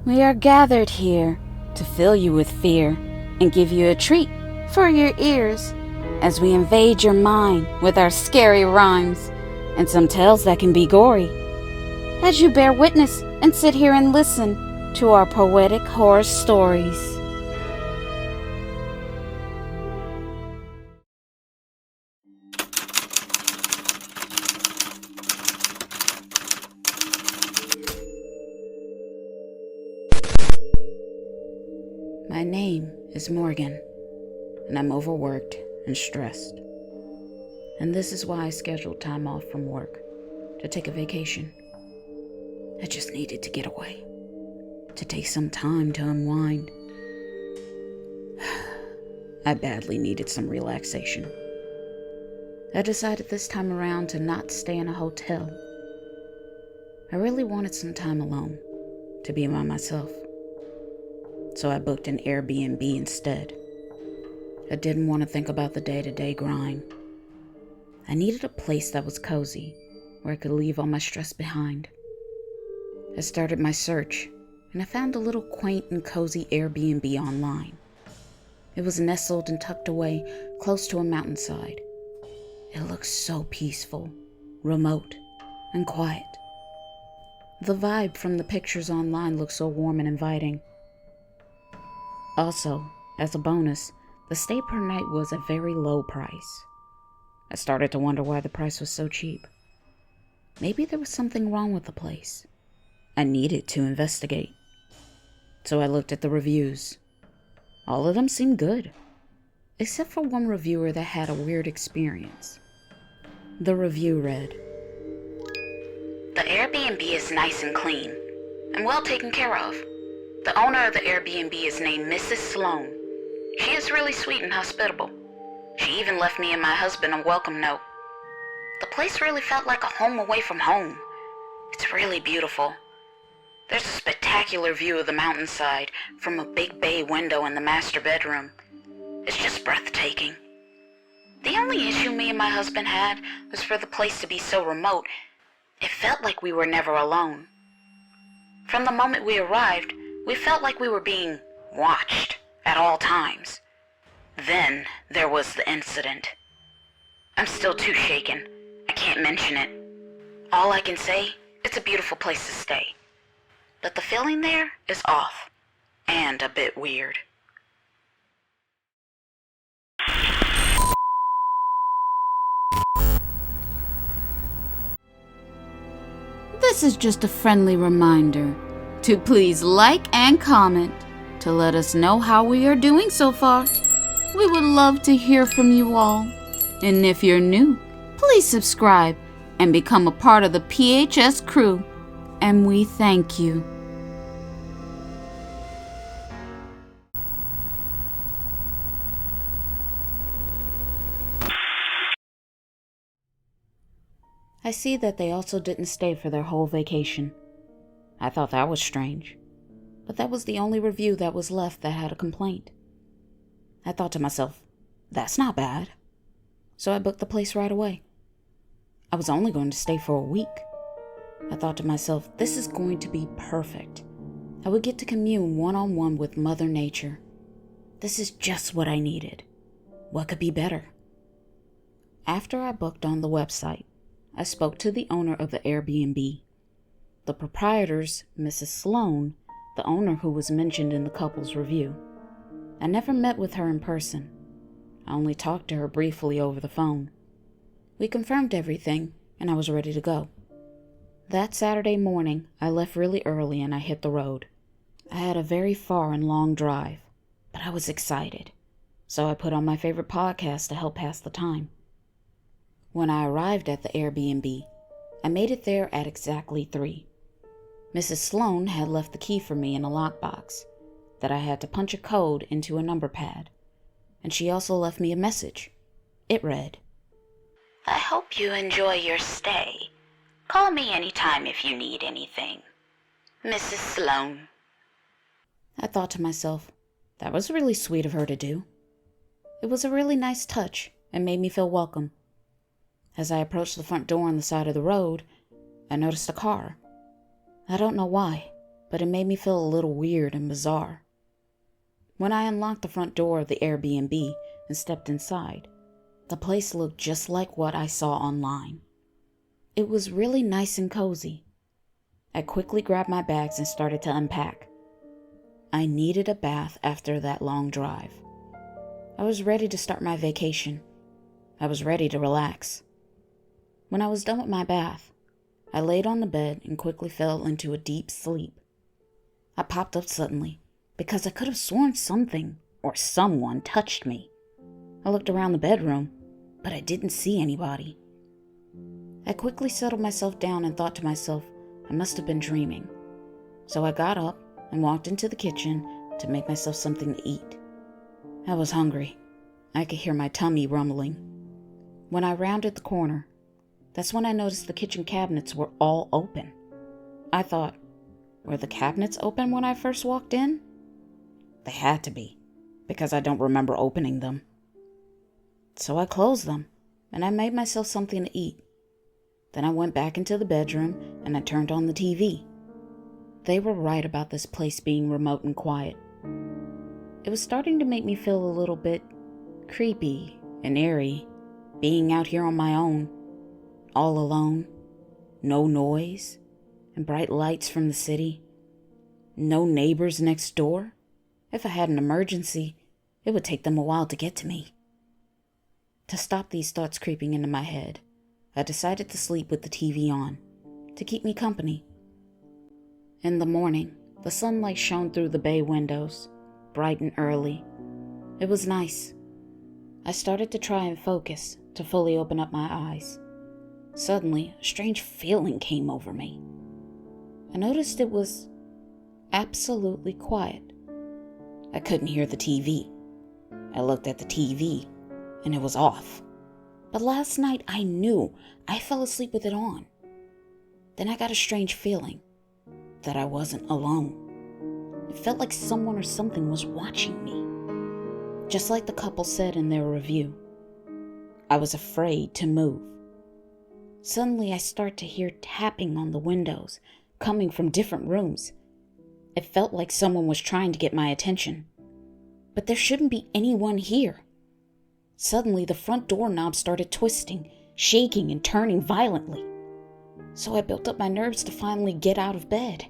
We are gathered here to fill you with fear and give you a treat for your ears as we invade your mind with our scary rhymes and some tales that can be gory. As you bear witness and sit here and listen to our poetic horror stories. My name is Morgan, and I'm overworked and stressed. And this is why I scheduled time off from work to take a vacation. I just needed to get away, to take some time to unwind. I badly needed some relaxation. I decided this time around to not stay in a hotel. I really wanted some time alone, to be by myself. So I booked an AirBNB instead. I didn't want to think about the day-to-day grind. I needed a place that was cozy, where I could leave all my stress behind. I started my search, and I found a little quaint and cozy AirBNB online. It was nestled and tucked away close to a mountainside. It looked so peaceful, remote, and quiet. The vibe from the pictures online looked so warm and inviting. Also, as a bonus, the stay per night was a very low price. I started to wonder why the price was so cheap. Maybe there was something wrong with the place. I needed to investigate. So I looked at the reviews. All of them seemed good, except for one reviewer that had a weird experience. The review read, "The Airbnb is nice and clean, and well taken care of. The owner of the Airbnb is named Mrs. Sloan. She is really sweet and hospitable. She even left me and my husband a welcome note. The place really felt like a home away from home. It's really beautiful. There's a spectacular view of the mountainside from a big bay window in the master bedroom. It's just breathtaking. The only issue me and my husband had was for the place to be so remote. It felt like we were never alone. From the moment we arrived, we felt like we were being watched at all times. Then there was the incident. I'm still too shaken. I can't mention it. All I can say, it's a beautiful place to stay. But the feeling there is off, and a bit weird." This is just a friendly reminder to please like and comment to let us know how we are doing so far. We would love to hear from you all. And if you're new, please subscribe and become a part of the PHS crew. And we thank you. I see that they also didn't stay for their whole vacation. I thought that was strange, but that was the only review that was left that had a complaint. I thought to myself, that's not bad. So I booked the place right away. I was only going to stay for a week. I thought to myself, this is going to be perfect. I would get to commune one-on-one with Mother Nature. This is just what I needed. What could be better? After I booked on the website, I spoke to the owner of the Airbnb. The proprietor's Mrs. Sloan, the owner who was mentioned in the couple's review. I never met with her in person. I only talked to her briefly over the phone. We confirmed everything, and I was ready to go. That Saturday morning, I left really early and I hit the road. I had a very far and long drive, but I was excited, so I put on my favorite podcast to help pass the time. When I arrived at the Airbnb, I made it there at exactly 3. Mrs. Sloan had left the key for me in a lockbox that I had to punch a code into a number pad, and she also left me a message. It read, "I hope you enjoy your stay. Call me anytime if you need anything. Mrs. Sloan." I thought to myself, that was really sweet of her to do. It was a really nice touch and made me feel welcome. As I approached the front door on the side of the road, I noticed a car. I don't know why, but it made me feel a little weird and bizarre. When I unlocked the front door of the AirBNB and stepped inside, the place looked just like what I saw online. It was really nice and cozy. I quickly grabbed my bags and started to unpack. I needed a bath after that long drive. I was ready to start my vacation. I was ready to relax. When I was done with my bath, I laid on the bed and quickly fell into a deep sleep. I popped up suddenly because I could have sworn something or someone touched me. I looked around the bedroom, but I didn't see anybody. I quickly settled myself down and thought to myself, I must have been dreaming. So I got up and walked into the kitchen to make myself something to eat. I was hungry. I could hear my tummy rumbling. When I rounded the corner, that's when I noticed the kitchen cabinets were all open. I thought, were the cabinets open when I first walked in? They had to be, because I don't remember opening them. So I closed them, and I made myself something to eat. Then I went back into the bedroom, and I turned on the TV. They were right about this place being remote and quiet. It was starting to make me feel a little bit creepy and eerie, being out here on my own, all alone, no noise, and bright lights from the city, no neighbors next door. If I had an emergency, it would take them a while to get to me. To stop these thoughts creeping into my head, I decided to sleep with the TV on, to keep me company. In the morning, the sunlight shone through the bay windows, bright and early. It was nice. I started to try and focus, to fully open up my eyes. Suddenly, a strange feeling came over me. I noticed it was absolutely quiet. I couldn't hear the TV. I looked at the TV, and it was off. But last night I knew I fell asleep with it on. Then I got a strange feeling that I wasn't alone. It felt like someone or something was watching me. Just like the couple said in their review, I was afraid to move. Suddenly I start to hear tapping on the windows, coming from different rooms. It felt like someone was trying to get my attention. But there shouldn't be anyone here. Suddenly the front doorknob started twisting, shaking and turning violently. So I built up my nerves to finally get out of bed.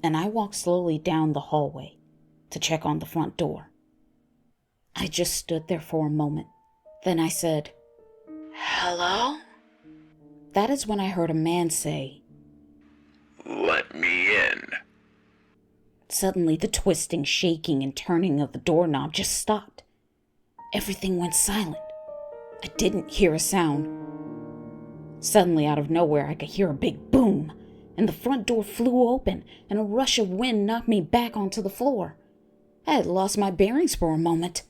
And I walked slowly down the hallway to check on the front door. I just stood there for a moment. Then I said, "Hello?" That is when I heard a man say, "Let me in." Suddenly the twisting, shaking, and turning of the doorknob just stopped. Everything went silent. I didn't hear a sound. Suddenly, out of nowhere, I could hear a big boom, and the front door flew open, and a rush of wind knocked me back onto the floor. I had lost my bearings for a moment.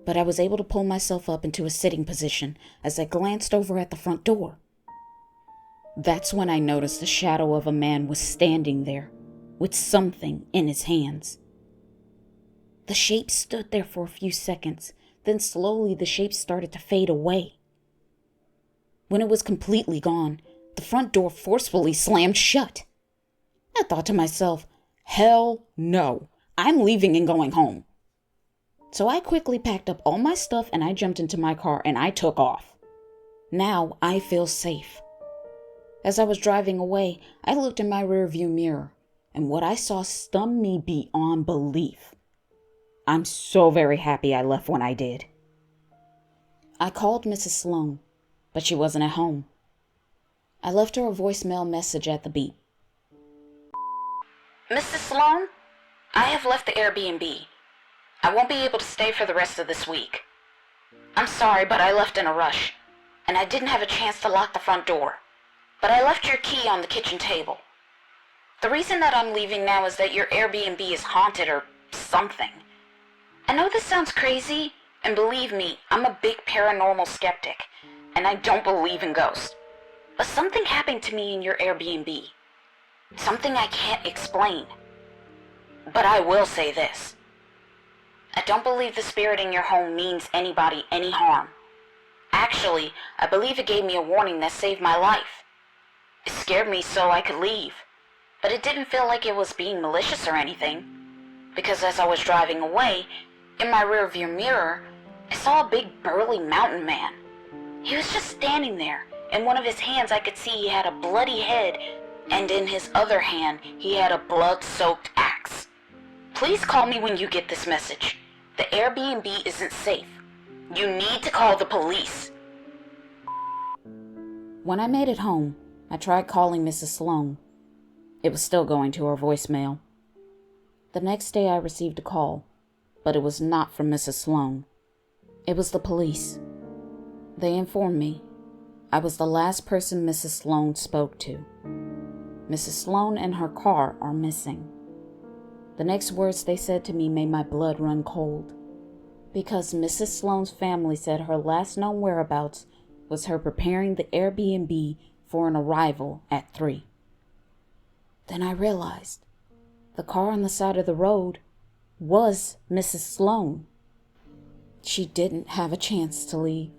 But I was able to pull myself up into a sitting position as I glanced over at the front door. That's when I noticed the shadow of a man was standing there, with something in his hands. The shape stood there for a few seconds, then slowly the shape started to fade away. When it was completely gone, the front door forcefully slammed shut. I thought to myself, hell no, I'm leaving and going home. So I quickly packed up all my stuff and I jumped into my car and I took off. Now I feel safe. As I was driving away, I looked in my rearview mirror, and what I saw stunned me beyond belief. I'm so very happy I left when I did. I called Mrs. Sloan, but she wasn't at home. I left her a voicemail message at the beep. "Mrs. Sloan, I have left the Airbnb. I won't be able to stay for the rest of this week. I'm sorry, but I left in a rush, and I didn't have a chance to lock the front door. But I left your key on the kitchen table. The reason that I'm leaving now is that your Airbnb is haunted or something. I know this sounds crazy, and believe me, I'm a big paranormal skeptic, and I don't believe in ghosts. But something happened to me in your Airbnb. Something I can't explain. But I will say this. I don't believe the spirit in your home means anybody any harm. Actually, I believe it gave me a warning that saved my life. It scared me so I could leave. but it didn't feel like it was being malicious or anything, because as I was driving away, in my rearview mirror, I saw a big burly mountain man. He was just standing there. In one of his hands I could see he had a bloody head, and in his other hand he had a blood-soaked axe. Please call me when you get this message. The AirBNB isn't safe. You need to call the police. When I made it home, I tried calling Mrs. Sloane. It was still going to her voicemail. The next day I received a call, but it was not from Mrs. Sloane. It was the police. They informed me I was the last person Mrs. Sloane spoke to. Mrs. Sloane and her car are missing. The next words they said to me made my blood run cold, because Mrs. Sloane's family said her last known whereabouts was her preparing the AirBNB for an arrival at 3. Then I realized the car on the side of the road was Mrs. Sloane. She didn't have a chance to leave.